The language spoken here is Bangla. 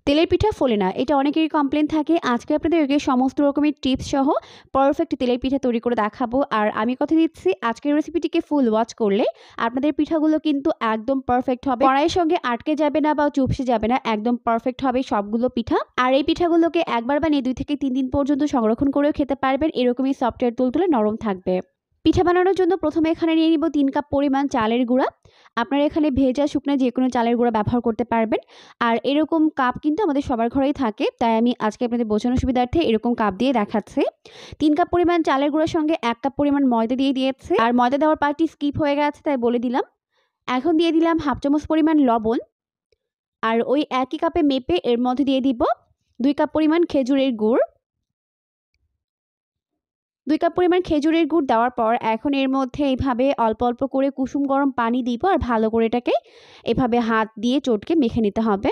তেলের পিঠা ফোলে না, এটা অনেকেরই কমপ্লেন থাকে। আজকে আপনাদেরকে সমস্ত রকমের টিপস সহ পারফেক্ট তেলের পিঠা তৈরি করে দেখাবো। আর আমি কথা দিচ্ছি আজকের রেসিপিটিকে ফুল ওয়াচ করলে আপনাদের পিঠাগুলো কিন্তু একদম পারফেক্ট হবে, কড়াইয়ের সঙ্গে আটকে যাবে না বা চুপসে যাবে না, একদম পারফেক্ট হবে সবগুলো পিঠা। আর এই পিঠাগুলোকে একবার বানিয়ে 2 থেকে 3 দিন পর্যন্ত সংরক্ষণ করেও খেতে পারবেন, এরকমই সফটওয়্যার তুলতুলে নরম থাকবে। পিঠা বানানোর জন্য প্রথমে এখানে নিয়ে নিব 3 কাপ পরিমাণ চালের গুঁড়া। আপনারা এখানে ভেজা শুকনা যে কোনো চালের গুঁড়া ব্যবহার করতে পারবেন। আর এরকম কাপ কিন্তু আমাদের সবার ঘরেই থাকে, তাই আমি আজকে আপনাদের বোঝানোর সুবিধার্থে এরকম কাপ দিয়ে দেখাচ্ছি। 3 কাপ পরিমাণ চালের গুঁড়ার সঙ্গে 1 কাপ পরিমাণ ময়দা দিয়ে দিয়েছি। আর ময়দা দেওয়ার পার্টটি স্কিপ হয়ে গেছে, তাই বলে দিলাম। এখন দিয়ে দিলাম হাফ চামচ পরিমাণ লবণ। আর ওই একই কাপে মেপে এর মধ্যে দিয়ে দিব 2 কাপ পরিমাণ খেজুরের গুড়। 2 কাপ পরিমাণ খেজুরের গুড় দেওয়ার পর এখন এর মধ্যে এইভাবে অল্প অল্প করে কুসুম গরম পানি দিব আর ভালো করে এটাকে এভাবে হাত দিয়ে চটকে মেখে নিতে হবে।